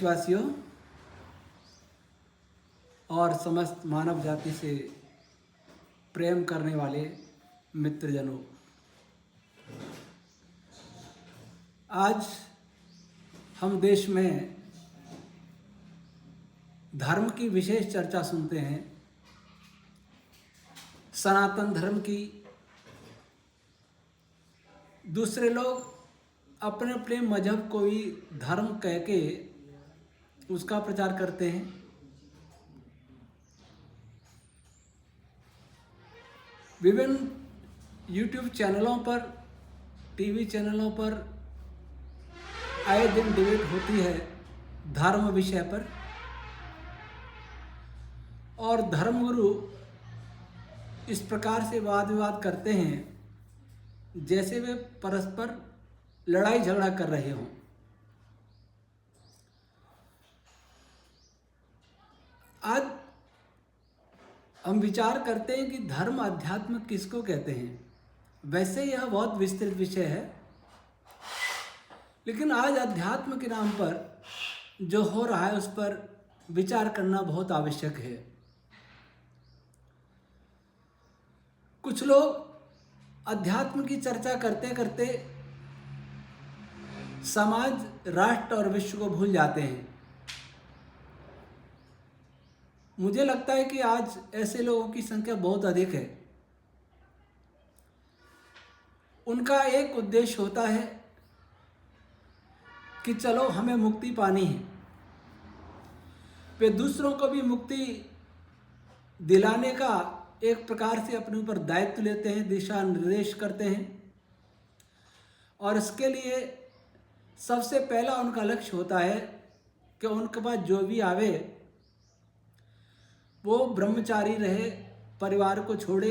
वासियों और समस्त मानव जाति से प्रेम करने वाले मित्रजनों, आज हम देश में धर्म की विशेष चर्चा सुनते हैं। सनातन धर्म की दूसरे लोग अपने अपने मजहब को ही धर्म कह के उसका प्रचार करते हैं। विभिन्न यूट्यूब चैनलों पर, टीवी चैनलों पर आए दिन डिबेट होती है धर्म विषय पर, और धर्मगुरु इस प्रकार से वाद विवाद करते हैं जैसे वे परस्पर लड़ाई झगड़ा कर रहे हों। आज हम विचार करते हैं कि धर्म अध्यात्म किसको कहते हैं। वैसे यह बहुत विस्तृत विषय है, लेकिन आज अध्यात्म के नाम पर जो हो रहा है उस पर विचार करना बहुत आवश्यक है। कुछ लोग अध्यात्म की चर्चा करते करते समाज, राष्ट्र और विश्व को भूल जाते हैं। मुझे लगता है कि आज ऐसे लोगों की संख्या बहुत अधिक है। उनका एक उद्देश्य होता है कि चलो हमें मुक्ति पानी है। वे दूसरों को भी मुक्ति दिलाने का एक प्रकार से अपने ऊपर दायित्व लेते हैं, दिशा निर्देश करते हैं, और इसके लिए सबसे पहला उनका लक्ष्य होता है कि उनके पास जो भी आवे वो ब्रह्मचारी रहे, परिवार को छोड़े,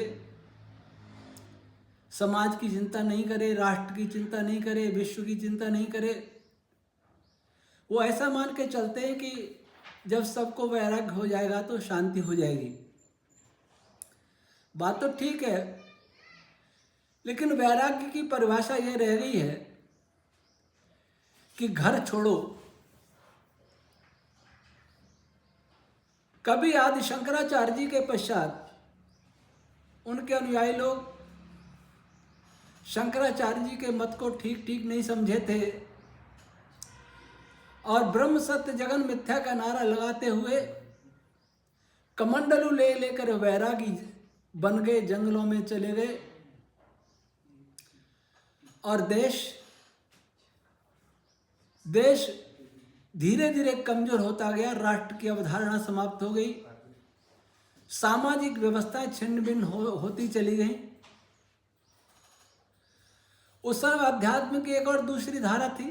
समाज की चिंता नहीं करे, राष्ट्र की चिंता नहीं करे, विश्व की चिंता नहीं करे। वो ऐसा मान के चलते हैं कि जब सबको वैराग्य हो जाएगा तो शांति हो जाएगी। बात तो ठीक है, लेकिन वैराग्य की परिभाषा यह रह गई है कि घर छोड़ो। कभी आदि शंकराचार्य जी के पश्चात उनके अनुयायी लोग शंकराचार्य जी के मत को ठीक ठीक नहीं समझे थे और ब्रह्म सत्य जगन मिथ्या का नारा लगाते हुए कमंडलू ले लेकर वैरागी बन गए, जंगलों में चले गए, और देश धीरे धीरे कमजोर होता गया। राष्ट्र की अवधारणा समाप्त हो गई, सामाजिक व्यवस्थाएं छिन्न भिन्न होती चली गई। उस समय अध्यात्म की एक और दूसरी धारा थी,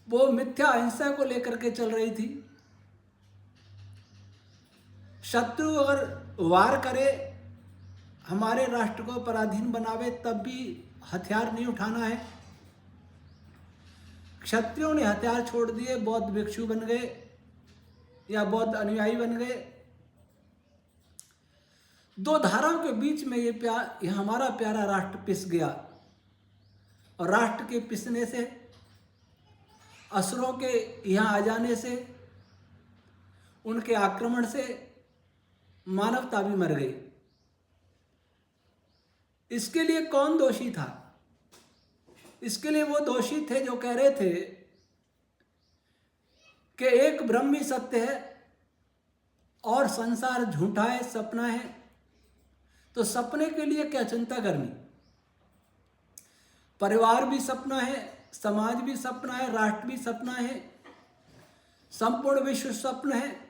वो मिथ्या अहिंसा को लेकर के चल रही थी। शत्रु अगर वार करे, हमारे राष्ट्र को पराधीन बनावे, तब भी हथियार नहीं उठाना है। क्षत्रियों ने हथियार छोड़ दिए, बौद्ध भिक्षु बन गए या बौद्ध अनुयायी बन गए। दो धाराओं के बीच में ये हमारा प्यारा राष्ट्र पिस गया, और राष्ट्र के पिसने से, असुरों के यहाँ आ जाने से, उनके आक्रमण से मानवता भी मर गई। इसके लिए कौन दोषी था? इसके लिए वो दोषी थे जो कह रहे थे कि एक ब्रह्म ही सत्य है और संसार झूठा है, सपना है। तो सपने के लिए क्या चिंता करनी? परिवार भी सपना है, समाज भी सपना है, राष्ट्र भी सपना है, संपूर्ण विश्व स्वप्न है,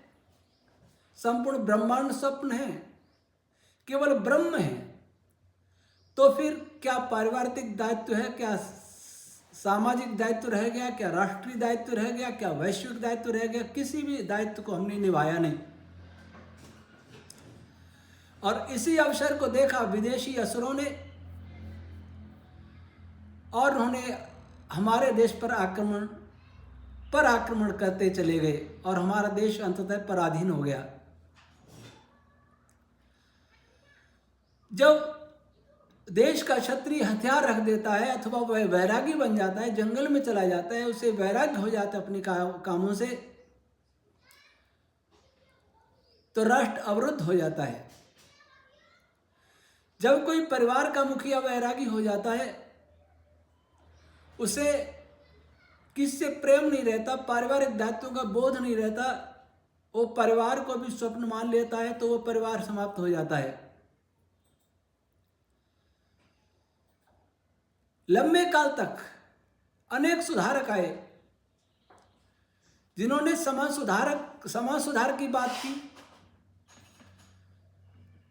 संपूर्ण ब्रह्मांड स्वप्न है, केवल ब्रह्म है। तो फिर क्या पारिवारिक दायित्व है, क्या सामाजिक दायित्व रह गया, क्या राष्ट्रीय दायित्व रह गया, क्या वैश्विक दायित्व रह गया? किसी भी दायित्व को हमने निभाया नहीं। और इसी अवसर को देखा विदेशी असुरों ने, और उन्होंने हमारे देश पर आक्रमण करते चले गए, और हमारा देश अंततः पराधीन हो गया। जब देश का क्षत्रिय हथियार रख देता है अथवा वह वैरागी बन जाता है, जंगल में चला जाता है, उसे वैराग्य हो जाता है अपने कामों से, तो राष्ट्र अवरुद्ध हो जाता है। जब कोई परिवार का मुखिया वैरागी हो जाता है, उसे किससे प्रेम नहीं रहता, पारिवारिक दायित्वों का बोध नहीं रहता, वो परिवार को भी स्वप्न मान लेता है, तो वो परिवार समाप्त हो जाता है। लंबे काल तक अनेक सुधारक आए जिन्होंने समाज सुधार की बात की,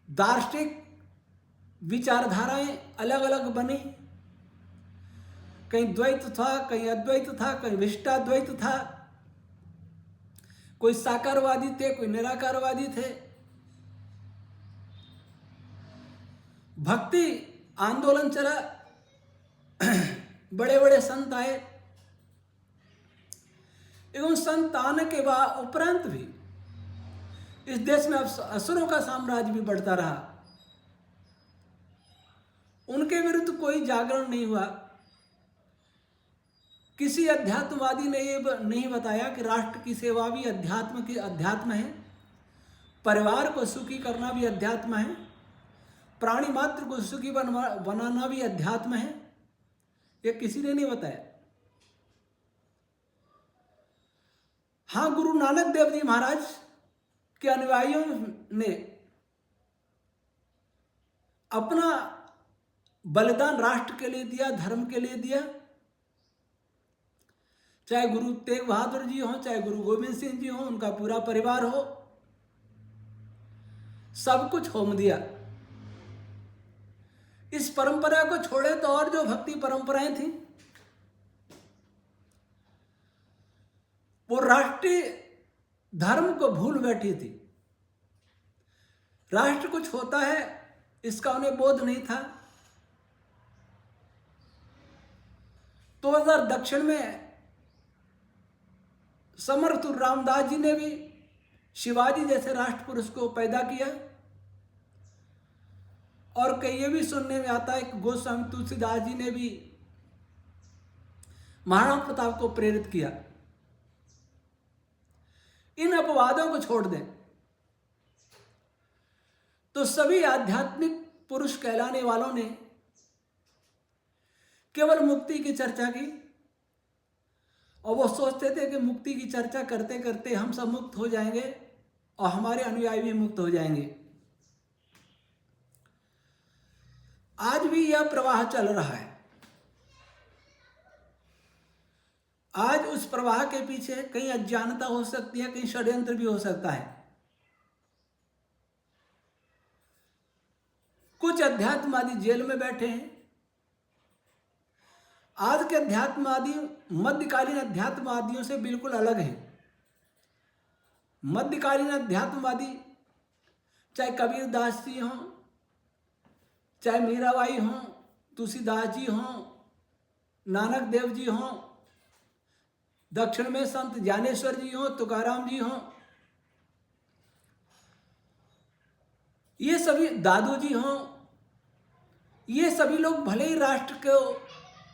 दार्शनिक विचारधाराएं अलग अलग बनी, कहीं द्वैत था, कहीं अद्वैत था, कहीं विशिष्टाद्वैत था, कोई साकारवादी थे, कोई निराकारवादी थे। भक्ति आंदोलन चला, बड़े बड़े संत आए, एवं संत आने के बाद उपरांत भी इस देश में असुरों का साम्राज्य भी बढ़ता रहा। उनके विरुद्ध कोई जागरण नहीं हुआ। किसी अध्यात्मवादी ने ये नहीं बताया कि राष्ट्र की सेवा भी अध्यात्म है, परिवार को सुखी करना भी अध्यात्म है, प्राणी मात्र को सुखी बनाना भी अध्यात्म है। ये किसी ने नहीं बताया। हाँ, गुरु नानक देव जी महाराज के अनुयायियों ने अपना बलिदान राष्ट्र के लिए दिया, धर्म के लिए दिया। चाहे गुरु तेग बहादुर जी हो, चाहे गुरु गोविंद सिंह जी हो, उनका पूरा परिवार हो, सब कुछ होम दिया। इस परंपरा को छोड़े तो और जो भक्ति परंपराएं थी, वो राष्ट्रीय धर्म को भूल बैठी थी। राष्ट्र कुछ होता है इसका उन्हें बोध नहीं था। तो 2000 दक्षिण में समर्थ रामदास जी ने भी शिवाजी जैसे राष्ट्र पुरुष को पैदा किया। और कई ये भी सुनने में आता है कि गोस्वामी तुलसीदास जी ने भी महाराणा प्रताप को प्रेरित किया। इन अपवादों को छोड़ दें तो सभी आध्यात्मिक पुरुष कहलाने वालों ने केवल मुक्ति की चर्चा की, और वो सोचते थे कि मुक्ति की चर्चा करते करते हम सब मुक्त हो जाएंगे और हमारे अनुयायी भी मुक्त हो जाएंगे। आज भी यह प्रवाह चल रहा है। आज उस प्रवाह के पीछे कहीं अज्ञानता हो सकती है, कहीं षड्यंत्र भी हो सकता है। कुछ अध्यात्मवादी जेल में बैठे हैं। आज के अध्यात्मवादी मध्यकालीन अध्यात्मवादियों से बिल्कुल अलग हैं। मध्यकालीन अध्यात्मवादी चाहे कबीरदास जी हों, चाहे मीराबाई हों, तुलसीदास जी हों, नानक देव जी हों, दक्षिण में संत ज्ञानेश्वर जी हों, तुकाराम जी हों, ये सभी दादू जी हों, ये सभी लोग भले ही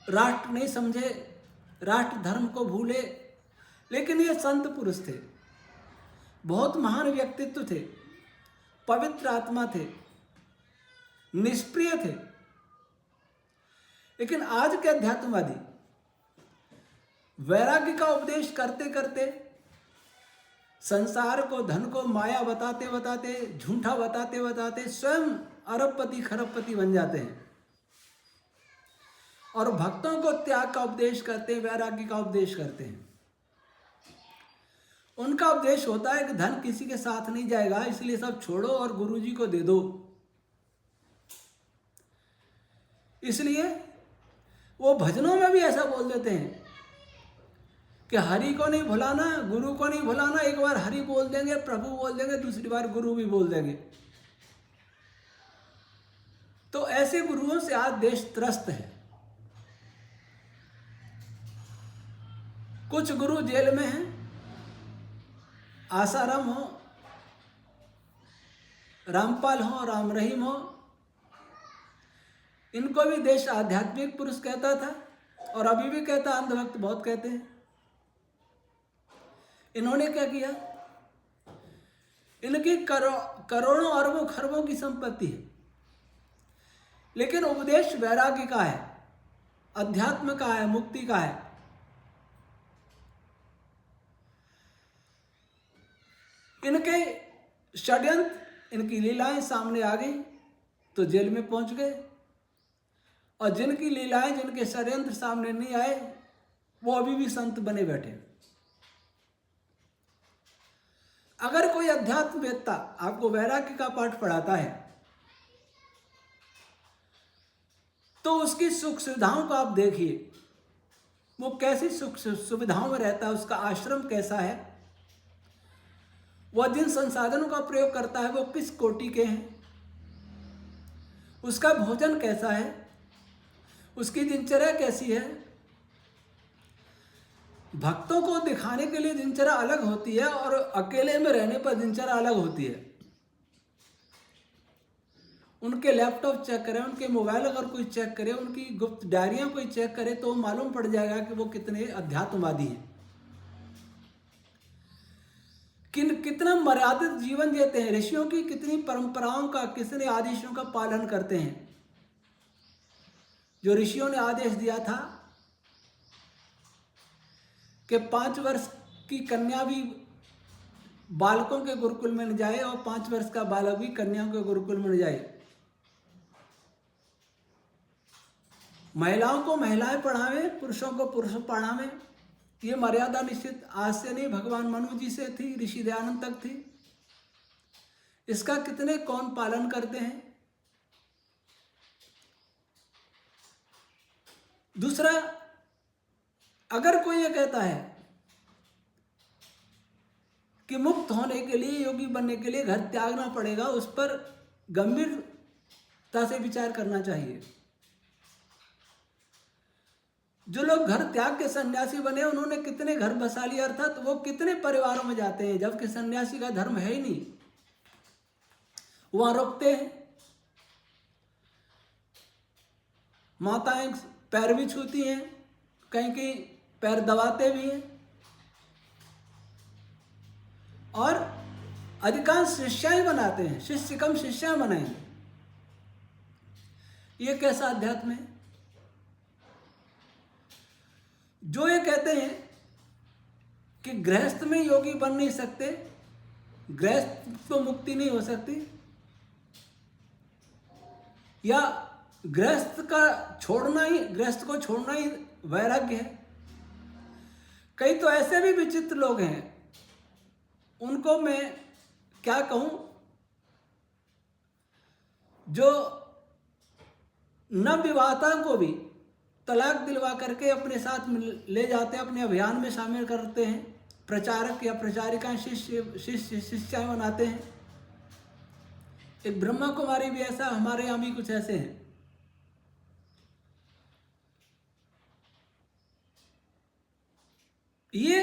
राष्ट्र नहीं समझे, राष्ट्र धर्म को भूले, लेकिन ये संत पुरुष थे, बहुत महान व्यक्तित्व थे, पवित्र आत्मा थे, निष्प्रिय थे। लेकिन आज के अध्यात्मवादी वैराग्य का उपदेश करते करते संसार को, धन को माया बताते बताते, झूठा बताते बताते स्वयं अरबपति खरबपति बन जाते हैं और भक्तों को त्याग का उपदेश करते हैं, वैराग्य का उपदेश करते हैं। उनका उपदेश होता है कि धन किसी के साथ नहीं जाएगा, इसलिए सब छोड़ो और गुरुजी को दे दो। इसलिए वो भजनों में भी ऐसा बोल देते हैं कि हरि को नहीं भुलाना, गुरु को नहीं भुलाना। एक बार हरि बोल देंगे, प्रभु बोल देंगे, दूसरी बार गुरु भी बोल देंगे। तो ऐसे गुरुओं से आज देश त्रस्त है। कुछ गुरु जेल में हैं, आसाराम हो, रामपाल हो, राम रहीम हो, इनको भी देश आध्यात्मिक पुरुष कहता था और अभी भी कहता, अंधभक्त बहुत कहते हैं। इन्होंने क्या किया, इनकी करोड़ों अरबों खरबों की संपत्ति है, लेकिन उपदेश वैराग्य का है, अध्यात्म का है, मुक्ति का है। इनके षड्यंत्र, इनकी लीलाएं सामने आ गई तो जेल में पहुंच गए, और जिनकी लीलाएं, जिनके षड्यंत्र सामने नहीं आए, वो अभी भी संत बने बैठे। अगर कोई अध्यात्मवेत्ता आपको वैराग्य का पाठ पढ़ाता है तो उसकी सुख सुविधाओं को आप देखिए, वो कैसी सुख सुविधाओं में रहता है, उसका आश्रम कैसा है, वह जिन संसाधनों का प्रयोग करता है वो किस कोटि के हैं, उसका भोजन कैसा है, उसकी दिनचर्या कैसी है। भक्तों को दिखाने के लिए दिनचर्या अलग होती है और अकेले में रहने पर दिनचर्या अलग होती है। उनके लैपटॉप चेक करें, उनके मोबाइल अगर कोई चेक करे, उनकी गुप्त डायरियां कोई चेक करे तो मालूम पड़ जाएगा कि वो कितने अध्यात्मवादी हैं, कितना मर्यादित जीवन जीते हैं, ऋषियों की कितनी परंपराओं का, कितने आदेशों का पालन करते हैं। जो ऋषियों ने आदेश दिया था कि 5 वर्ष की कन्या भी बालकों के गुरुकुल में न जाए और 5 वर्ष का बालक भी कन्याओं के गुरुकुल में न जाए, महिलाओं को महिलाएं पढ़ावें, पुरुषों को पुरुष पढ़ावें, ये मर्यादा निश्चित आज से नहीं, भगवान मनु जी से थी, ऋषि दयानंद तक थी। इसका कितने कौन पालन करते हैं। दूसरा, अगर कोई ये कहता है कि मुक्त होने के लिए, योगी बनने के लिए घर त्यागना पड़ेगा, उस पर गंभीरता से विचार करना चाहिए। जो लोग घर त्याग के सन्यासी बने, उन्होंने कितने घर बसा लिए, अर्थात वो कितने परिवारों में जाते हैं, जबकि सन्यासी का धर्म है ही नहीं, वहां रुकते हैं। माताएं पैर भी छूती हैं, कहीं कहीं पैर दबाते भी हैं, और अधिकांश शिष्याएं बनाते हैं, शिष्य कम शिष्याएं बनाएंगे। ये कैसा अध्यात्म है। जो ये कहते हैं कि गृहस्थ में योगी बन नहीं सकते, गृहस्थ तो मुक्ति नहीं हो सकती, या गृहस्थ को छोड़ना ही वैराग्य है। कई तो ऐसे भी विचित्र लोग हैं, उनको मैं क्या कहूं, जो नवविवाहिता को भी तलाक दिलवा करके अपने साथ ले जाते हैं, अपने अभियान में शामिल करते हैं, प्रचारक या प्रचारिका शिष्याएं बनाते हैं। एक ब्रह्मा कुमारी भी ऐसा, हमारे यहाँ भी कुछ ऐसे हैं। ये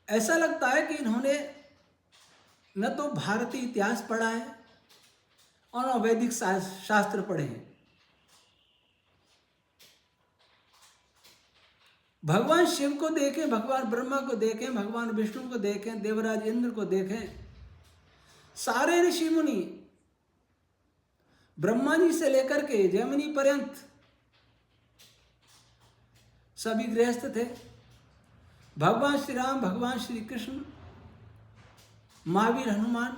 ऐसा लगता है कि इन्होंने न तो भारतीय इतिहास पढ़ा है और न वैदिक शास्त्र पढ़े हैं। भगवान शिव को देखें, भगवान ब्रह्मा को देखें, भगवान विष्णु को देखें, देवराज इंद्र को देखें, सारे ऋषि मुनि ब्रह्मा जी से लेकर के जैमिनी पर्यंत सभी गृहस्थ थे। भगवान श्री राम, भगवान श्री कृष्ण, महावीर, हनुमान,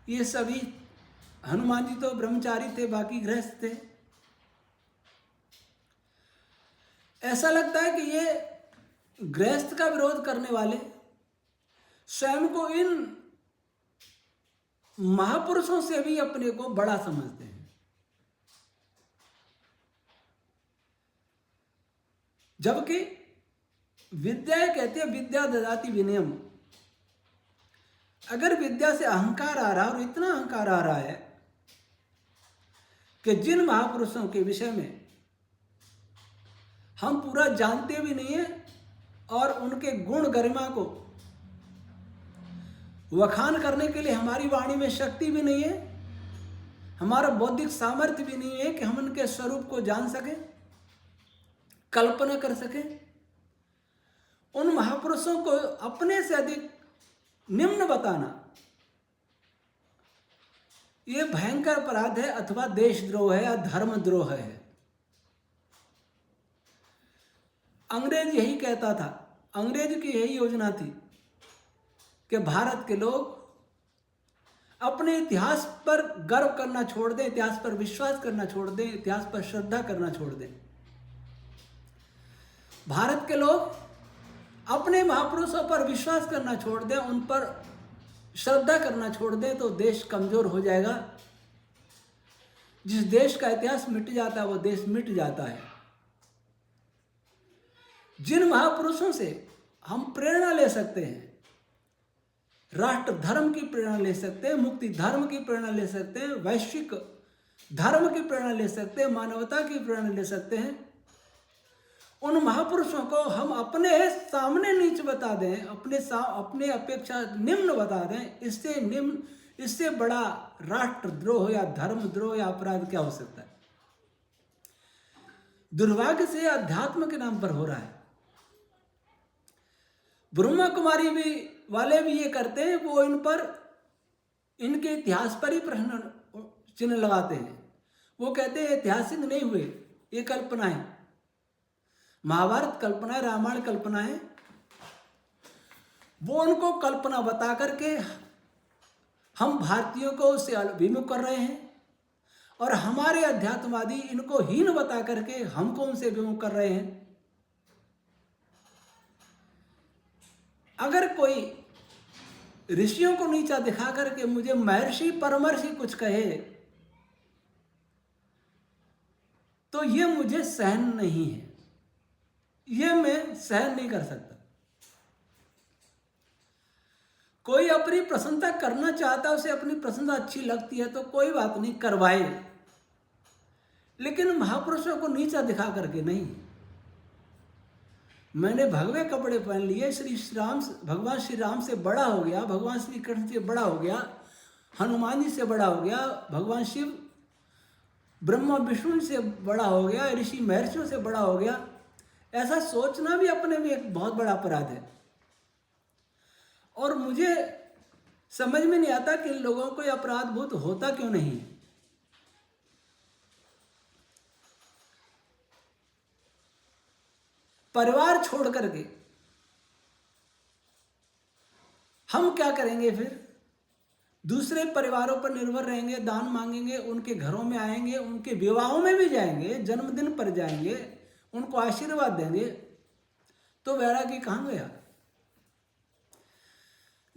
ये सभी, हनुमान जी तो ब्रह्मचारी थे, बाकी गृहस्थ थे। ऐसा लगता है कि ये गृहस्थ का विरोध करने वाले स्वयं को इन महापुरुषों से भी अपने को बड़ा समझते हैं। जबकि विद्या कहते हैं विद्या ददाति विनयम। अगर विद्या से अहंकार आ रहा है, और इतना अहंकार आ रहा है कि जिन महापुरुषों के विषय में हम पूरा जानते भी नहीं है और उनके गुण गरिमा को वखान करने के लिए हमारी वाणी में शक्ति भी नहीं है, हमारा बौद्धिक सामर्थ्य भी नहीं है कि हम उनके स्वरूप को जान सकें, कल्पना कर सकें। उन महापुरुषों को अपने से अधिक निम्न बताना ये भयंकर अपराध है, अथवा देशद्रोह है या धर्मद्रोह है। अंग्रेज यही कहता था, अंग्रेज की यही योजना थी कि भारत के लोग अपने इतिहास पर गर्व करना छोड़ दें, इतिहास पर विश्वास करना छोड़ दें, इतिहास पर श्रद्धा करना छोड़ दें। भारत के लोग अपने महापुरुषों पर विश्वास करना छोड़ दें, उन पर श्रद्धा करना छोड़ दें, तो देश कमजोर हो जाएगा। जिस देश का इतिहास मिट जाता है वो देश मिट जाता है। जिन महापुरुषों से हम प्रेरणा ले सकते हैं, राष्ट्र धर्म की प्रेरणा ले सकते हैं, मुक्ति धर्म की प्रेरणा ले सकते हैं, वैश्विक धर्म की प्रेरणा ले सकते हैं, मानवता की प्रेरणा ले सकते हैं, उन महापुरुषों को हम अपने सामने नीच बता दें, अपने अपेक्षा निम्न बता दें, इससे बड़ा राष्ट्रद्रोह या धर्मद्रोह या अपराध क्या हो सकता है। दुर्भाग्य से अध्यात्म के नाम पर हो रहा है। ब्रह्मा कुमारी वाले भी ये करते हैं, वो इन पर, इनके इतिहास पर ही प्रश्न चिन्ह लगाते हैं। वो कहते हैं ऐतिहासिक नहीं हुए, ये कल्पना है। महाभारत कल्पना है, रामायण कल्पना है। वो उनको कल्पना बता करके हम भारतीयों को उससे विमुख कर रहे हैं, और हमारे अध्यात्मवादी इनको हीन बता करके हमको उनसे विमुख कर रहे हैं। अगर कोई ऋषियों को नीचा दिखा करके मुझे महर्षि परमर्षि कुछ कहे तो ये मुझे सहन नहीं है, ये मैं सहन नहीं कर सकता। कोई अपनी प्रशंसा करना चाहता है, उसे अपनी प्रशंसा अच्छी लगती है तो कोई बात नहीं, करवाए, लेकिन महापुरुषों को नीचा दिखा करके नहीं। मैंने भगवे कपड़े पहन लिए, भगवान श्री राम से बड़ा हो गया, भगवान श्री कृष्ण से बड़ा हो गया, हनुमान जी से बड़ा हो गया, भगवान शिव ब्रह्मा विष्णु से बड़ा हो गया, ऋषि महर्षियों से बड़ा हो गया। ऐसा सोचना भी अपने में एक बहुत बड़ा अपराध है। और मुझे समझ में नहीं आता कि इन लोगों को यह अपराध बोध होता क्यों नहीं। परिवार छोड़ करके हम क्या करेंगे फिर? दूसरे परिवारों पर निर्भर रहेंगे, दान मांगेंगे, उनके घरों में आएंगे, उनके विवाहों में भी जाएंगे, जन्मदिन पर जाएंगे, उनको आशीर्वाद देंगे, तो वैराग्य कहां गया?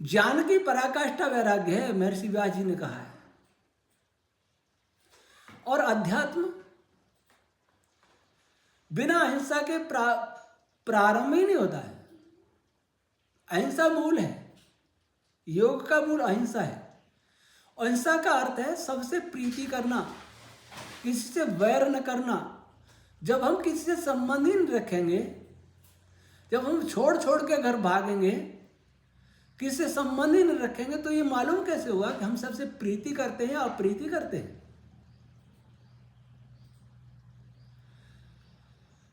ज्ञान की पराकाष्ठा वैराग्य है, महर्षि व्यास जी ने कहा है। और अध्यात्म बिना अहिंसा के प्रारंभ ही नहीं होता है। अहिंसा मूल है, योग का मूल अहिंसा है। अहिंसा का अर्थ है सबसे प्रीति करना, किसी से वैर न करना। जब हम किसी से संबंध ही नहीं रखेंगे, जब हम छोड़ छोड़ के घर भागेंगे, किसी से संबंध ही नहीं रखेंगे, तो ये मालूम कैसे होगा कि हम सबसे प्रीति करते हैं या अप्रीति करते हैं?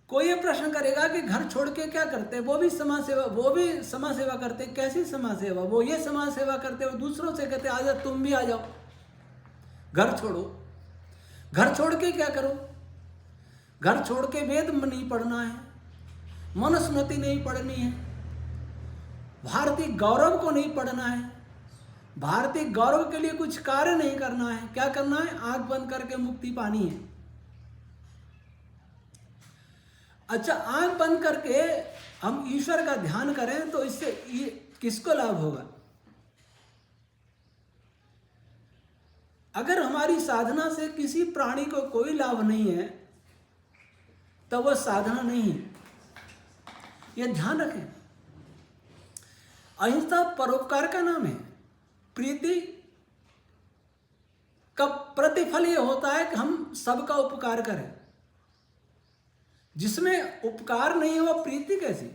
कोई ये प्रश्न करेगा कि घर छोड़ के क्या करते हैं? वो भी समाज सेवा करते हैं। कैसी समाज सेवा? वो ये समाज सेवा करते हैं, वो दूसरों से कहते हैं आजा तुम भी आ जाओ, घर छोड़ो। घर छोड़ के क्या करो? घर छोड़ के वेद नहीं पढ़ना है, मनुस्मृति नहीं पढ़नी है, भारतीय गौरव को नहीं पढ़ना है, भारतीय गौरव के लिए कुछ कार्य नहीं करना है। क्या करना है? आंख बंद करके मुक्ति पानी है। अच्छा, आंख बंद करके हम ईश्वर का ध्यान करें तो इससे किसको लाभ होगा? अगर हमारी साधना से किसी प्राणी को कोई लाभ नहीं है तो वह साधना नहीं है, यह ध्यान रखें। अहिंसा परोपकार का नाम है। प्रीति का प्रतिफल यह होता है कि हम सबका उपकार करें। जिसमें उपकार नहीं है वह प्रीति कैसी?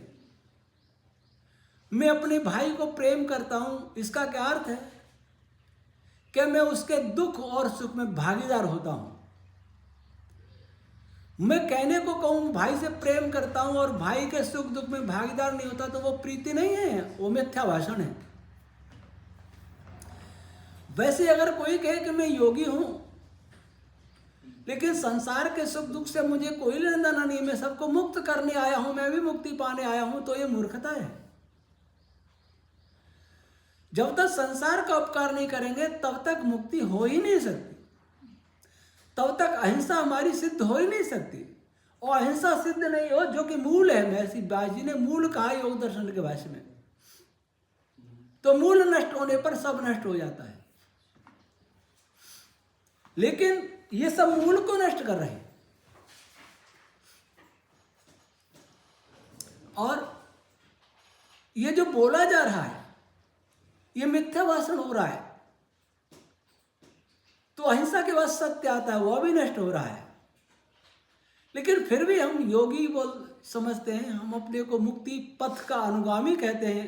मैं अपने भाई को प्रेम करता हूं, इसका क्या अर्थ है? कि मैं उसके दुख और सुख में भागीदार होता हूं। मैं कहने को कहूं भाई से प्रेम करता हूं और भाई के सुख दुख में भागीदार नहीं होता तो वो प्रीति नहीं है, वो मिथ्या भाषण है। वैसे अगर कोई कहे कि मैं योगी हूं लेकिन संसार के सुख दुख से मुझे कोई लेना देना नहीं, मैं सबको मुक्त करने आया हूं, मैं भी मुक्ति पाने आया हूं, तो ये मूर्खता है। जब तक संसार का उपकार नहीं करेंगे तब तक मुक्ति हो ही नहीं सकती, तब तक अहिंसा हमारी सिद्ध हो ही नहीं सकती। और अहिंसा सिद्ध नहीं हो, जो कि मूल है, महर्षि व्यास जी ने मूल कहा योग दर्शन के भाष्य में, तो मूल नष्ट होने पर सब नष्ट हो जाता है। लेकिन ये सब मूल को नष्ट कर रहे हैं। और ये जो बोला जा रहा है ये मिथ्या भाषण हो रहा है, तो अहिंसा के बाद सत्य आता है, वह भी नष्ट हो रहा है। लेकिन फिर भी हम योगी बोल समझते हैं, हम अपने को मुक्ति पथ का अनुगामी कहते हैं।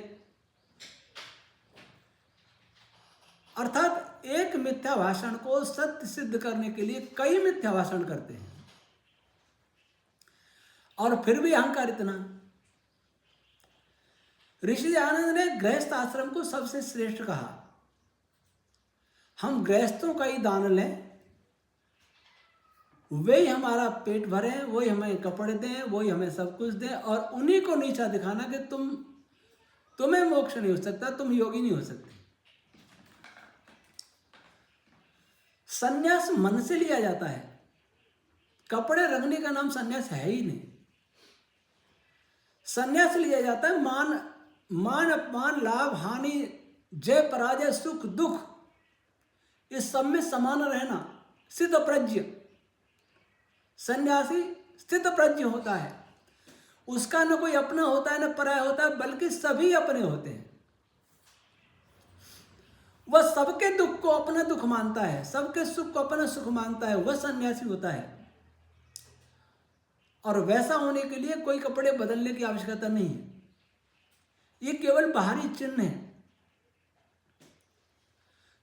अर्थात एक मिथ्या भाषण को सत्य सिद्ध करने के लिए कई मिथ्या भाषण करते हैं, और फिर भी अहंकार इतना। ऋषि दयानंद ने गृहस्थ आश्रम को सबसे श्रेष्ठ कहा। हम गृहस्थों का ही दान लें, वे ही हमारा पेट भरें, वही हमें कपड़े दें, वही हमें सब कुछ दें, और उन्हीं को नीचा दिखाना कि तुम्हें मोक्ष नहीं हो सकता, तुम योगी नहीं हो सकते। संन्यास मन से लिया जाता है, कपड़े रखने का नाम संन्यास है ही नहीं। संन्यास लिया जाता है मान अपमान, लाभ हानि, जय पराजय, सुख दुख, इस सब में समान रहना। स्थित प्रज्ञ सन्यासी स्थित प्रज्ञ होता है, उसका न कोई अपना होता है न पराया होता है, बल्कि सभी अपने होते हैं। वह सबके दुख को अपना दुख मानता है, सबके सुख को अपना सुख मानता है, वह सन्यासी होता है। और वैसा होने के लिए कोई कपड़े बदलने की आवश्यकता नहीं है, ये केवल बाहरी चिन्ह है।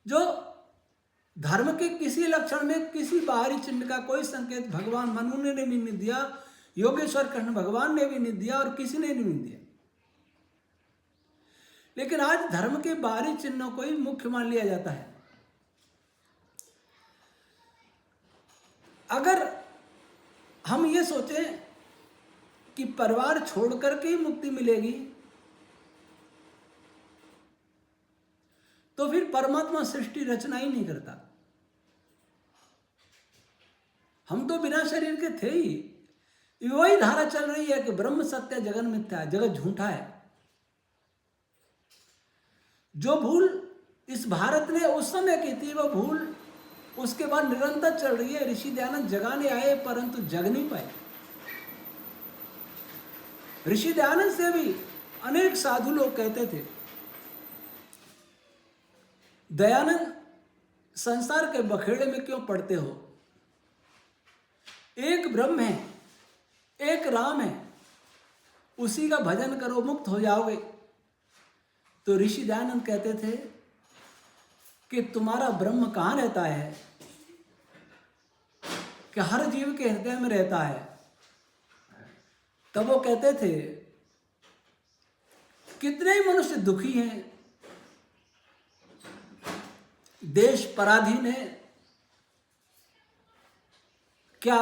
जो धर्म के किसी लक्षण में किसी बाहरी चिन्ह का कोई संकेत भगवान मनु ने भी नहीं दिया, योगेश्वर कृष्ण भगवान ने भी नहीं दिया, और किसी ने नहीं दिया। लेकिन आज धर्म के बाहरी चिन्हों को ही मुख्य मान लिया जाता है। अगर हम ये सोचें कि परिवार छोड़कर के ही मुक्ति मिलेगी, तो फिर परमात्मा सृष्टि रचना ही नहीं करता। हम तो बिना शरीर के थे ही। वही धारा चल रही है कि ब्रह्म सत्य जगन मिथ्या है, जगत झूठा है। जो भूल इस भारत ने उस समय की थी, वह भूल उसके बाद निरंतर चल रही है। ऋषि दयानंद जगाने आए परंतु जग नहीं पाए। ऋषि दयानंद से भी अनेक साधु लोग कहते थे, दयानंद संसार के बखेड़े में क्यों पड़ते हो? एक ब्रह्म है, एक राम है, उसी का भजन करो, मुक्त हो जाओगे। तो ऋषि दयानंद कहते थे कि तुम्हारा ब्रह्म कहाँ रहता है? कि हर जीव के हृदय में रहता है। तब वो कहते थे कितने ही मनुष्य दुखी हैं, देश पराधीन है, क्या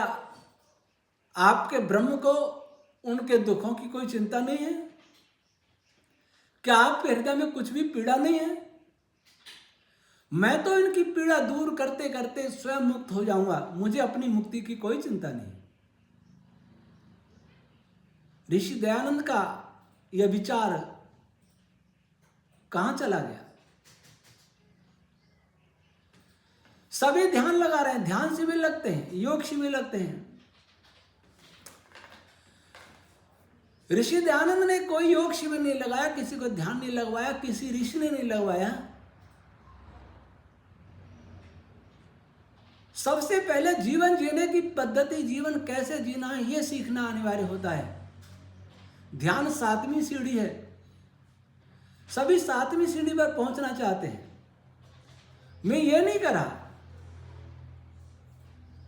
आपके ब्रह्म को उनके दुखों की कोई चिंता नहीं है? क्या आपके हृदय में कुछ भी पीड़ा नहीं है? मैं तो इनकी पीड़ा दूर करते करते स्वयं मुक्त हो जाऊंगा, मुझे अपनी मुक्ति की कोई चिंता नहीं। ऋषि दयानंद का यह विचार कहां चला गया? सभी ध्यान लगा रहे हैं, ध्यान शिविर लगते हैं, योग शिविर लगते हैं। ऋषि दयानंद ने कोई योग शिविर नहीं लगाया, किसी को ध्यान नहीं लगवाया, किसी ऋषि ने नहीं लगवाया। सबसे पहले जीवन जीने की पद्धति, जीवन कैसे जीना है, यह सीखना अनिवार्य होता है। ध्यान 7वीं सीढ़ी है, सभी 7वीं सीढ़ी पर पहुंचना चाहते हैं। मैं ये नहीं कह रहा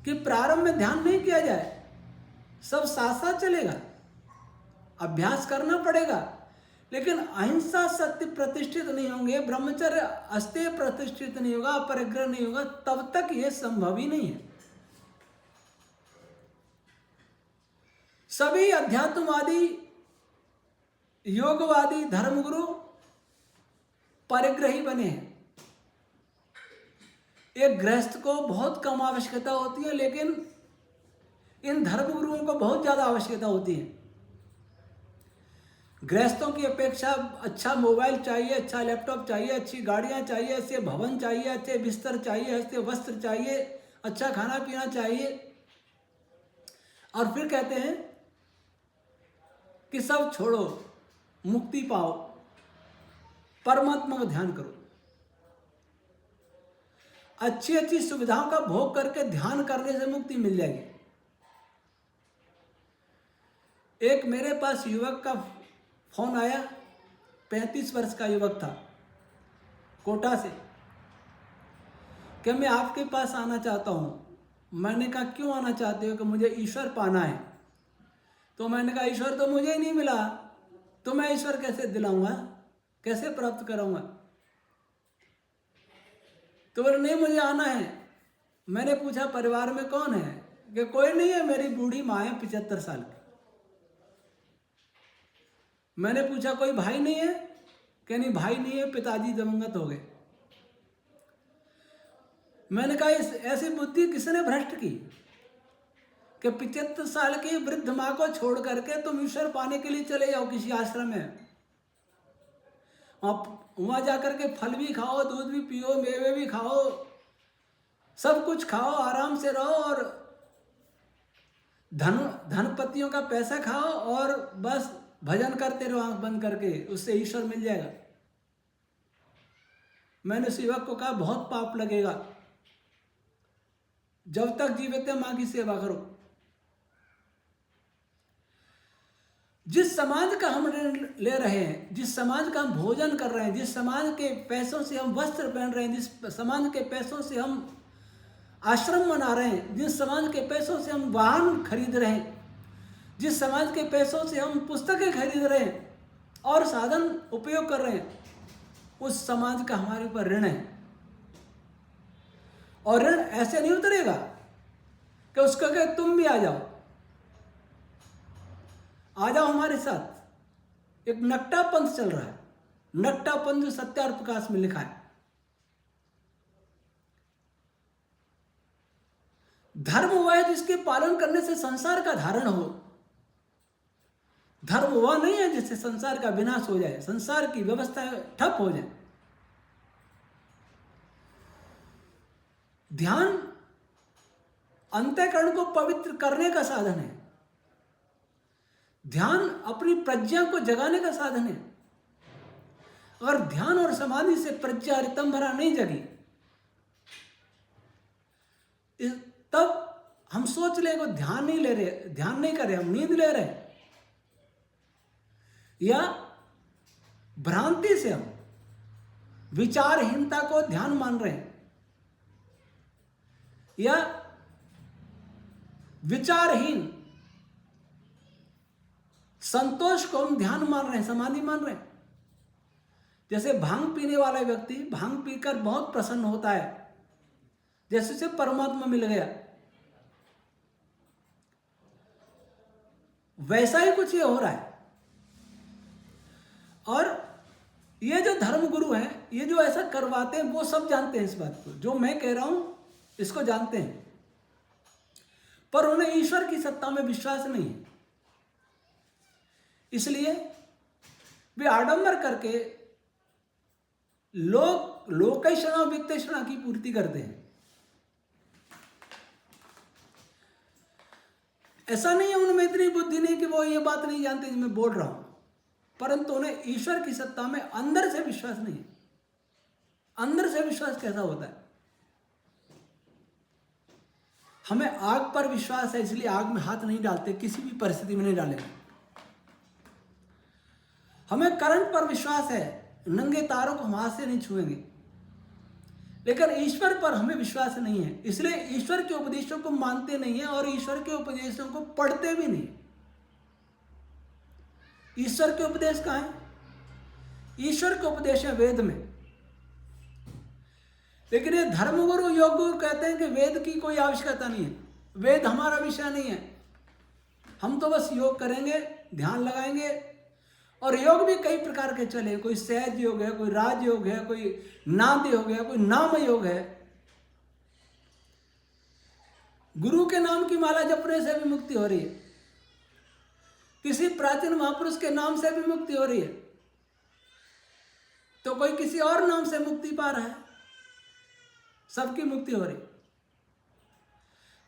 कि प्रारंभ में ध्यान नहीं किया जाए, सब साथ साथ चलेगा, अभ्यास करना पड़ेगा, लेकिन अहिंसा सत्य प्रतिष्ठित नहीं होंगे, ब्रह्मचर्य अस्तेय प्रतिष्ठित नहीं होगा, परिग्रह नहीं होगा, तब तक यह संभव ही नहीं है। सभी अध्यात्मवादी, योगवादी, धर्मगुरु परिग्रही बने हैं। एक गृहस्थ को बहुत कम आवश्यकता होती है, लेकिन इन धर्मगुरुओं को बहुत ज्यादा आवश्यकता होती है। गृहस्थों की अपेक्षा अच्छा मोबाइल चाहिए, अच्छा लैपटॉप चाहिए, अच्छी गाड़ियां चाहिए, अच्छे भवन चाहिए, अच्छे बिस्तर चाहिए, अच्छे वस्त्र चाहिए, अच्छा खाना पीना चाहिए, और फिर कहते हैं कि सब छोड़ो, मुक्ति पाओ, परमात्मा का ध्यान करो। अच्छी अच्छी सुविधाओं का भोग करके ध्यान करने से मुक्ति मिल जाएगी। एक मेरे पास युवक का फोन आया, 35 वर्ष का युवक था, कोटा से, कि मैं आपके पास आना चाहता हूँ। मैंने कहा क्यों आना चाहते हो? कि मुझे ईश्वर पाना है। तो मैंने कहा ईश्वर तो मुझे ही नहीं मिला, तो मैं ईश्वर कैसे दिलाऊंगा, कैसे प्राप्त कराऊंगा? तो बोले नहीं मुझे आना है। मैंने पूछा परिवार में कौन है? कि कोई नहीं है, मेरी बूढ़ी माँ है 75 साल की। मैंने पूछा कोई भाई नहीं है? कि नहीं भाई नहीं है, पिताजी दिवंगत हो गए। मैंने कहा ऐसी बुद्धि किसने भ्रष्ट की कि 75 साल की वृद्ध माँ को छोड़ करके तुम ईश्वर पाने के लिए चले जाओ किसी आश्रम में, वहां जाकर के फल भी खाओ, दूध भी पियो, मेवे भी खाओ, सब कुछ खाओ, आराम से रहो, और धनपतियों का पैसा खाओ, और बस भजन करते रहो आंख बंद करके, उससे ईश्वर मिल जाएगा। मैंने सेवक को कहा बहुत पाप लगेगा, जब तक जीवित है मां की सेवा करो। जिस समाज का हम ले रहे हैं, जिस समाज का हम भोजन कर रहे हैं, जिस समाज के पैसों से हम वस्त्र पहन रहे हैं, जिस समाज के पैसों से हम आश्रम बना रहे हैं, जिस समाज के पैसों से हम वाहन खरीद रहे हैं, जिस समाज के पैसों से हम पुस्तकें खरीद रहे हैं और साधन उपयोग कर रहे हैं, उस समाज का हमारे ऊपर ऋण है। और ऋण ऐसे नहीं उतरेगा कि उसको कहे तुम भी आ जाओ हमारे साथ। एक नकटा पंथ चल रहा है, नकटा पंथ जो सत्यार्थ प्रकाश में लिखा है। धर्म वह है जिसके पालन करने से संसार का धारण हो। धर्म वह नहीं है जिससे संसार का विनाश हो जाए, संसार की व्यवस्था ठप हो जाए। ध्यान अंतःकरण को पवित्र करने का साधन है। ध्यान अपनी प्रज्ञा को जगाने का साधन है। अगर ध्यान और समाधि से प्रज्ञा रितंभरा नहीं जगी, तब हम सोच ले ध्यान नहीं ले रहे, ध्यान नहीं कर रहे, हम नींद ले रहे, या भ्रांति से हम विचारहीनता को ध्यान मान रहे हैं, या विचारहीन संतोष को हम ध्यान मान रहे हैं, समाधि मान रहे हैं। जैसे भांग पीने वाला व्यक्ति भांग पीकर बहुत प्रसन्न होता है, जैसे उसे परमात्मा मिल गया, वैसा ही कुछ ये हो रहा है। और ये जो धर्मगुरु हैं, ये जो ऐसा करवाते हैं, वो सब जानते हैं इस बात को। जो मैं कह रहा हूं इसको जानते हैं, पर उन्हें ईश्वर की सत्ता में विश्वास नहीं है। इसलिए वे आडंबर करके लोकेशना वित्तेषणा की पूर्ति करते हैं। ऐसा नहीं है उनमें इतनी बुद्धि नहीं कि वो ये बात नहीं जानते जो मैं बोल रहा हूं, परंतु उन्हें ईश्वर की सत्ता में अंदर से विश्वास नहीं है। अंदर से विश्वास कैसा होता है? हमें आग पर विश्वास है, इसलिए आग में हाथ नहीं डालते, किसी भी परिस्थिति में नहीं डालेंगे। हमें करंट पर विश्वास है, नंगे तारों को हम हाथ से नहीं छुएंगे। लेकिन ईश्वर पर हमें विश्वास नहीं है, इसलिए ईश्वर के उपदेशों को मानते नहीं है और ईश्वर के उपदेशों को पढ़ते भी नहीं। ईश्वर के उपदेश कहाँ है? ईश्वर के उपदेश है वेद में। लेकिन ये धर्मगुरु योग गुरु कहते हैं कि वेद की कोई आवश्यकता नहीं है, वेद हमारा विषय नहीं है, हम तो बस योग करेंगे, ध्यान लगाएंगे। और योग भी कई प्रकार के चले, कोई सहज योग है, कोई राज योग है, कोई नाद योग है, कोई नाम योग है। गुरु के नाम की माला जपने से भी मुक्ति हो रही है, किसी प्राचीन महापुरुष के नाम से भी मुक्ति हो रही है, तो कोई किसी और नाम से मुक्ति पा रहा है, सबकी मुक्ति हो रही।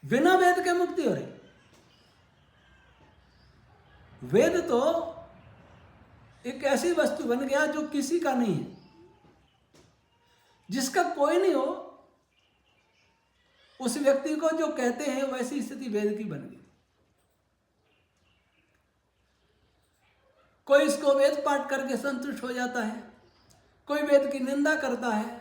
बिना वेद के मुक्ति हो रही। वेद तो एक ऐसी वस्तु बन गया जो किसी का नहीं है, जिसका कोई नहीं हो उस व्यक्ति को जो कहते हैं वैसी स्थिति वेद की बन गई। कोई इसको वेद पाठ करके संतुष्ट हो जाता है, कोई वेद की निंदा करता है,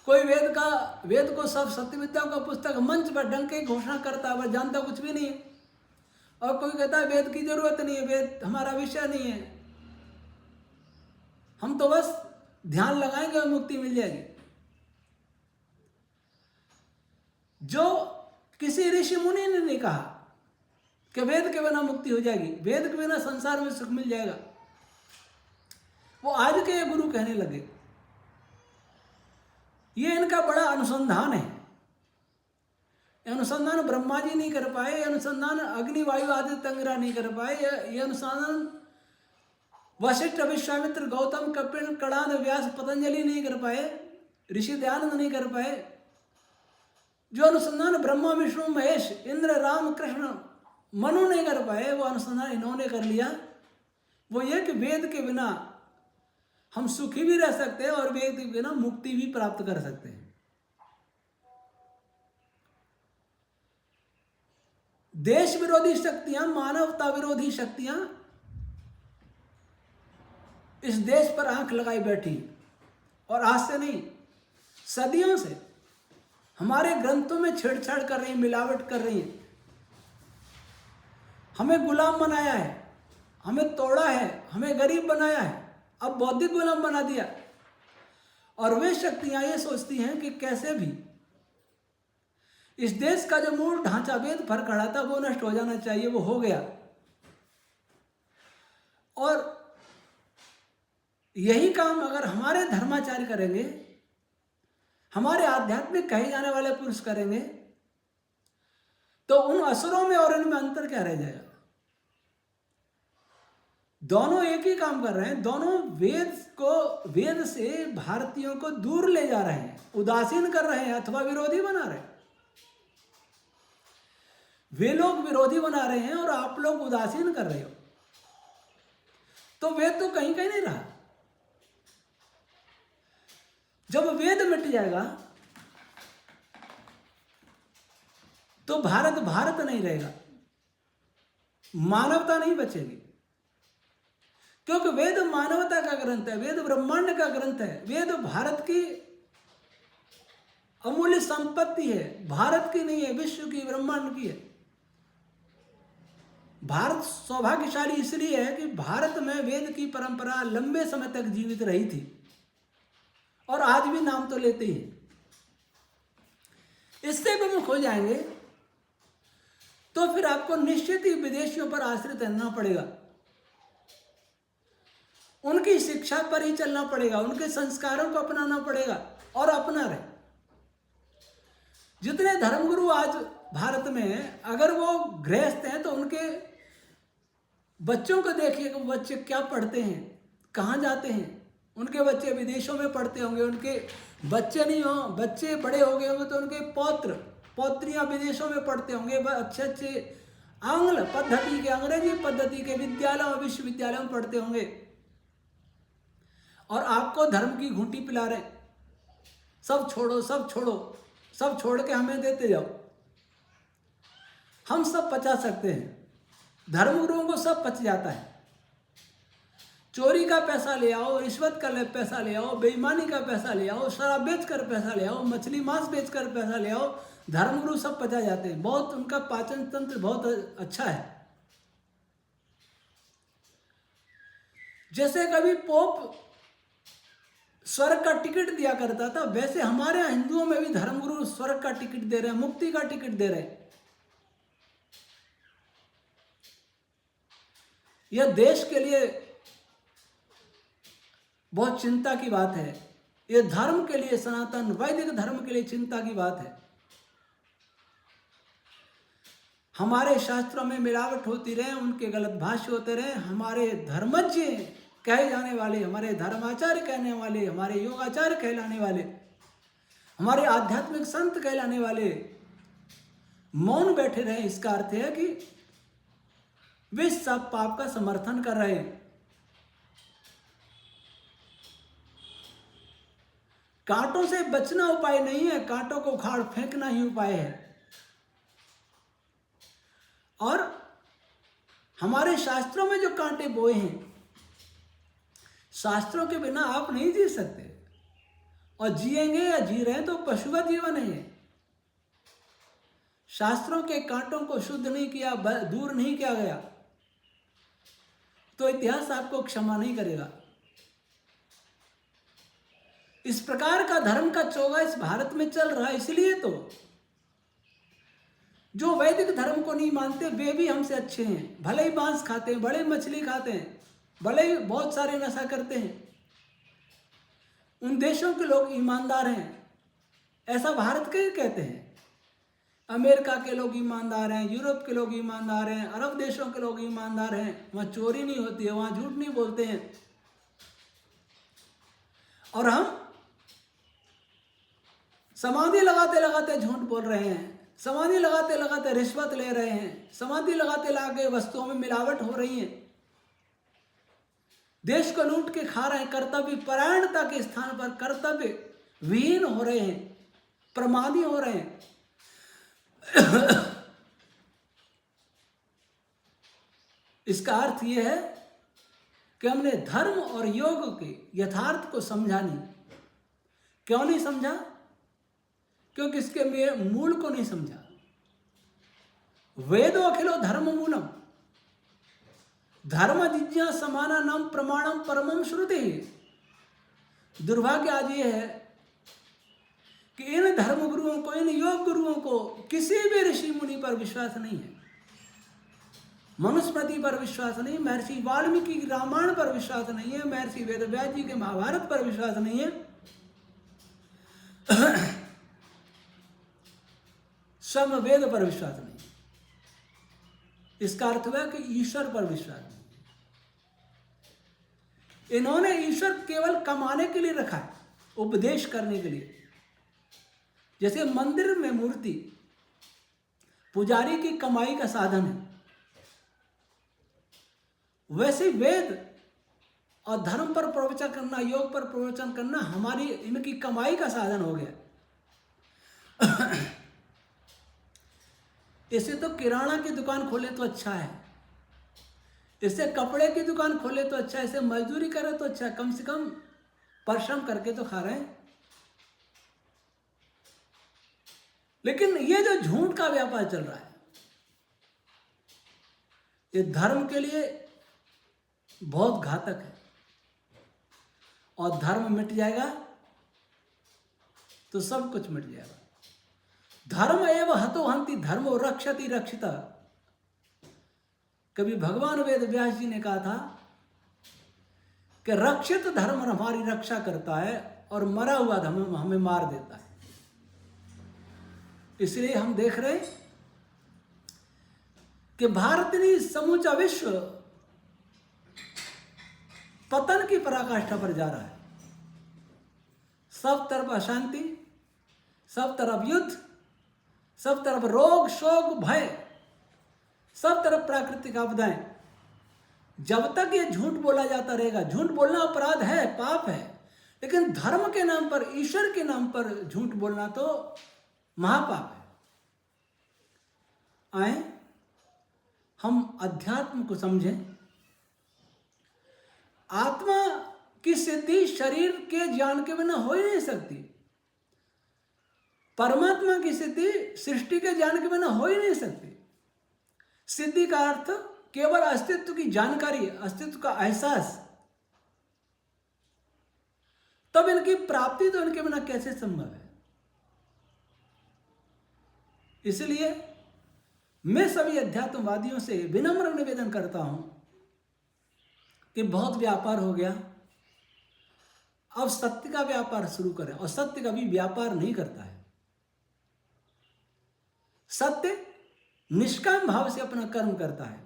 कोई वेद को सब सत्य विद्याओं का पुस्तक मंच पर डंके घोषणा करता है, वह जानता कुछ भी नहीं है। और कोई कहता है वेद की जरूरत नहीं है, वेद हमारा विषय नहीं है, हम तो बस ध्यान लगाएंगे और मुक्ति मिल जाएगी। जो किसी ऋषि मुनि ने नहीं कहा कि वेद के बिना मुक्ति हो जाएगी, वेद के बिना संसार में सुख मिल जाएगा, वो आज के गुरु कहने लगे। ये इनका बड़ा अनुसंधान है। अनुसंधान ब्रह्मा जी नहीं कर पाए, अनुसंधान अग्नि वायु आदित्य अंगिरा नहीं कर पाए, ये अनुसंधान वशिष्ठ विश्वामित्र गौतम कपिल कणाद व्यास पतंजलि नहीं कर पाए, ऋषि दयानंद नहीं कर पाए। जो अनुसंधान ब्रह्मा विष्णु महेश इंद्र राम कृष्ण मनु नहीं कर पाए, वो अनुसंधान इन्होंने कर लिया। वो ये कि वेद के बिना हम सुखी भी रह सकते हैं और वेद के बिना मुक्ति भी प्राप्त कर सकते हैं। देश विरोधी शक्तियां, मानवता विरोधी शक्तियां इस देश पर आंख लगाई बैठी, और आज से नहीं सदियों से हमारे ग्रंथों में छेड़छाड़ कर रही, मिलावट कर रही है, हमें गुलाम बनाया है, हमें तोड़ा है, हमें गरीब बनाया है, अब बौद्धिक गुलाम बना दिया। और वे शक्तियां ये सोचती हैं कि कैसे भी इस देश का जो मूल ढांचा वेद पर खड़ा था वो नष्ट हो जाना चाहिए, वो हो गया। और यही काम अगर हमारे धर्माचार्य करेंगे, हमारे आध्यात्मिक कहे जाने वाले पुरुष करेंगे, तो उन असुरों में और इनमें अंतर क्या रह जाएगा? दोनों एक ही काम कर रहे हैं, दोनों वेद से भारतीयों को दूर ले जा रहे हैं, उदासीन कर रहे हैं अथवा विरोधी बना रहे हैं। वे लोग विरोधी बना रहे हैं और आप लोग उदासीन कर रहे हो, तो वेद तो कहीं कहीं नहीं रहा। जब वेद मिट जाएगा तो भारत भारत नहीं रहेगा, मानवता नहीं बचेगी। क्योंकि वेद मानवता का ग्रंथ है, वेद ब्रह्मांड का ग्रंथ है, वेद भारत की अमूल्य संपत्ति है, भारत की नहीं है, विश्व की, ब्रह्मांड की है। भारत सौभाग्यशाली इसलिए है कि भारत में वेद की परंपरा लंबे समय तक जीवित रही थी और आज भी नाम तो लेते ही। इससे विमुख हो जाएंगे तो फिर आपको निश्चित ही विदेशियों पर आश्रित रहना पड़ेगा, उनकी शिक्षा पर ही चलना पड़ेगा, उनके संस्कारों को अपनाना पड़ेगा और अपना रहे। जितने धर्मगुरु आज भारत में हैं, अगर वो गृहस्थ हैं तो उनके बच्चों को देखिए कि बच्चे क्या पढ़ते हैं, कहाँ जाते हैं। उनके बच्चे विदेशों में पढ़ते होंगे, उनके बच्चे नहीं हो, बच्चे बड़े हो गए होंगे तो उनके पौत्र पौत्रियां विदेशों में पढ़ते होंगे, अच्छे अच्छे आंग्ल पद्धति के, अंग्रेजी पद्धति के विद्यालयों और विश्वविद्यालयों में पढ़ते होंगे, और आपको धर्म की घूंटी पिला रहे, सब छोड़ो सब छोड़ो, सब छोड़ के हमें देते जाओ। हम सब पचा सकते हैं, धर्मगुरुओं को सब पच जाता है। चोरी का पैसा ले आओ, रिश्वत का पैसा ले आओ, बेईमानी का पैसा ले आओ, शराब बेच कर पैसा ले आओ, मछली मांस बेच कर पैसा ले आओ, धर्मगुरु सब पचा जाते हैं। बहुत उनका पाचन तंत्र बहुत अच्छा है। जैसे कभी पोप स्वर्ग का टिकट दिया करता था, वैसे हमारे यहाँ हिंदुओं में भी धर्मगुरु स्वर्ग का टिकट दे रहे हैं, मुक्ति का टिकट दे रहे हैं। यह देश के लिए बहुत चिंता की बात है। यह धर्म के लिए, सनातन वैदिक धर्म के लिए चिंता की बात है। हमारे शास्त्रों में मिलावट होती रहे, उनके गलत भाष्य होते रहे, हमारे धर्मज्ञ कहे जाने वाले, हमारे धर्माचार्य कहने वाले, हमारे योगाचार्य कहलाने वाले, हमारे आध्यात्मिक संत कहलाने वाले मौन बैठे रहे। इसका अर्थ है कि वे सब पाप का समर्थन कर रहे हैं। कांटों से बचना उपाय नहीं है, कांटों को उखाड़ फेंकना ही उपाय है। और हमारे शास्त्रों में जो कांटे बोए हैं, शास्त्रों के बिना आप नहीं जी सकते, और जिएंगे या जी रहे हैं तो पशुवत जीवन है। शास्त्रों के कांटों को शुद्ध नहीं किया, दूर नहीं किया गया, तो इतिहास आपको क्षमा नहीं करेगा। इस प्रकार का धर्म का चोगा इस भारत में चल रहा है। इसलिए तो जो वैदिक धर्म को नहीं मानते वे भी हमसे अच्छे हैं। भले ही मांस खाते हैं, बड़े मछली खाते हैं, भले ही बहुत सारे नशा करते हैं, उन देशों के लोग ईमानदार हैं, ऐसा भारत के कहते हैं। अमेरिका के लोग ईमानदार हैं, यूरोप के लोग ईमानदार हैं, अरब देशों के लोग ईमानदार हैं, वहाँ चोरी नहीं होती है, वहाँ झूठ नहीं बोलते हैं। और हम समाधि लगाते लगाते झूठ बोल रहे हैं, समाधि लगाते लगाते रिश्वत ले रहे हैं, समाधि लगाते लगाते वस्तुओं में मिलावट हो रही है, देश को लूट के खा रहे हैं, कर्तव्य परायणता के स्थान पर कर्तव्य विहीन हो रहे हैं, प्रमादी हो रहे हैं। इसका अर्थ यह है कि हमने धर्म और योग के यथार्थ को समझा नहीं। क्यों नहीं समझा? क्योंकि इसके मूल को नहीं समझा। वेदो अखिलो धर्म मूलम, धर्म जिज्ञा समाना नाम प्रमाणम परमम श्रुति। दुर्भाग्य आज ये है कि इन धर्म गुरुओं को, इन योग गुरुओं को किसी भी ऋषि मुनि पर विश्वास नहीं है। मनुस्मृति पर विश्वास नहीं, महर्षि वाल्मीकि की रामायण पर विश्वास नहीं है, महर्षि वेदव्यास जी के महाभारत पर विश्वास नहीं है, समवेद पर विश्वास नहीं। इसका अर्थ हुआ कि ईश्वर पर विश्वास नहीं। इन्होंने ईश्वर केवल कमाने के लिए रखा है, उपदेश करने के लिए। जैसे मंदिर में मूर्ति पुजारी की कमाई का साधन है, वैसे वेद और धर्म पर प्रवचन करना, योग पर प्रवचन करना हमारी इनकी कमाई का साधन हो गया। इसे तो किराना की दुकान खोले तो अच्छा है, इससे कपड़े की दुकान खोले तो अच्छा है, इसे मजदूरी करे तो अच्छा है, कम से कम परिश्रम करके तो खा रहे हैं। लेकिन ये जो झूठ का व्यापार चल रहा है, ये धर्म के लिए बहुत घातक है। और धर्म मिट जाएगा तो सब कुछ मिट जाएगा। धर्म एव हतो हंति धर्मो रक्षति रक्षिता। कभी भगवान वेद व्यास जी ने कहा था कि रक्षित धर्म हमारी रक्षा करता है और मरा हुआ धर्म हमें मार देता है। इसलिए हम देख रहे हैं कि भारत नहीं, समूचा विश्व पतन की पराकाष्ठा पर जा रहा है। सब तरफ अशांति, सब तरफ युद्ध, सब तरफ रोग शोक भय, सब तरफ प्राकृतिक आपदाएं। जब तक ये झूठ बोला जाता रहेगा, झूठ बोलना अपराध है, पाप है, लेकिन धर्म के नाम पर, ईश्वर के नाम पर झूठ बोलना तो महापाप है। आए हम अध्यात्म को समझें। आत्मा की सिद्धि शरीर के ज्ञान के बिना हो ही नहीं सकती। परमात्मा की सिद्धि सृष्टि के ज्ञान के बिना हो ही नहीं सकती। सिद्धि का अर्थ केवल अस्तित्व की जानकारी, अस्तित्व का एहसास। तब इनकी प्राप्ति तो इनके बिना कैसे संभव है। इसलिए मैं सभी अध्यात्मवादियों से विनम्र निवेदन करता हूं कि बहुत व्यापार हो गया, अब सत्य का व्यापार शुरू करें। और सत्य कभी व्यापार नहीं करता है। सत्य निष्काम भाव से अपना कर्म करता है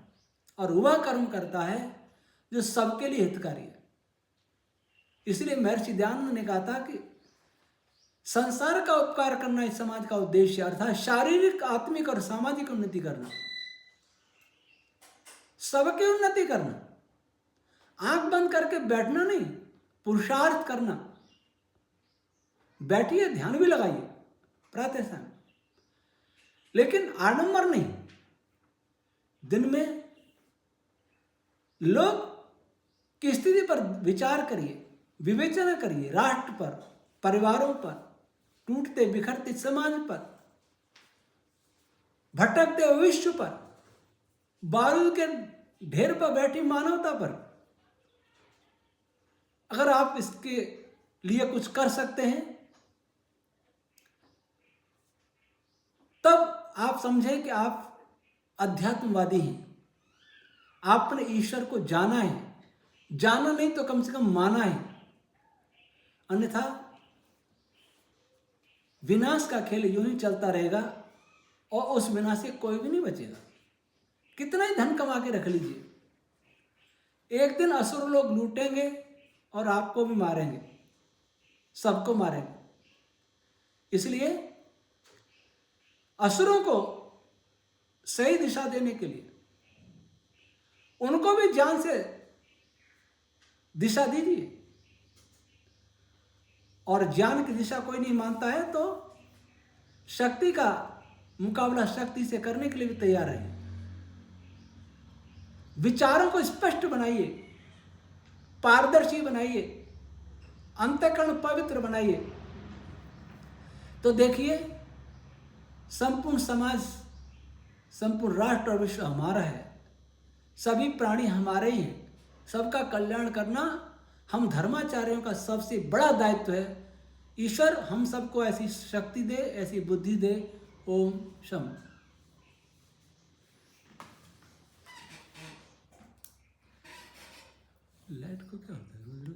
और वह कर्म करता है जो सबके लिए हितकारी है। इसलिए महर्षि दयानंद ने कहा था कि संसार का उपकार करना इस समाज का उद्देश्य, अर्थात शारीरिक, आत्मिक और सामाजिक उन्नति करना, सबकी उन्नति करना। आंख बंद करके बैठना नहीं, पुरुषार्थ करना। बैठिए, ध्यान भी लगाइए प्रातः शाम, लेकिन आडंबर नहीं। दिन में लोग की स्थिति पर विचार करिए, विवेचना करिए, राष्ट्र पर, परिवारों पर, टूटते बिखरते समाज पर, भटकते हुए विश्व पर, बारूद के ढेर पर बैठी मानवता पर। अगर आप इसके लिए कुछ कर सकते हैं तब आप समझें कि आप अध्यात्मवादी हैं। आपने ईश्वर को जाना है, जाना नहीं तो कम से कम माना है। अन्यथा विनाश का खेल यूं ही चलता रहेगा और उस विनाश से कोई भी नहीं बचेगा। कितना ही धन कमा के रख लीजिए, एक दिन असुर लोग लूटेंगे और आपको भी मारेंगे, सबको मारेंगे। इसलिए असुरों को सही दिशा देने के लिए उनको भी ज्ञान से दिशा दीजिए। और ज्ञान की दिशा कोई नहीं मानता है तो शक्ति का मुकाबला शक्ति से करने के लिए भी तैयार रहिए। विचारों को स्पष्ट बनाइए, पारदर्शी बनाइए, अंतःकरण पवित्र बनाइए। तो देखिए, संपूर्ण समाज, संपूर्ण राष्ट्र और विश्व हमारा है। सभी प्राणी हमारे ही हैं। सबका कल्याण करना हम धर्माचार्यों का सबसे बड़ा दायित्व है। ईश्वर हम सबको ऐसी शक्ति दे, ऐसी बुद्धि दे। ओम शम। लाइट को क्या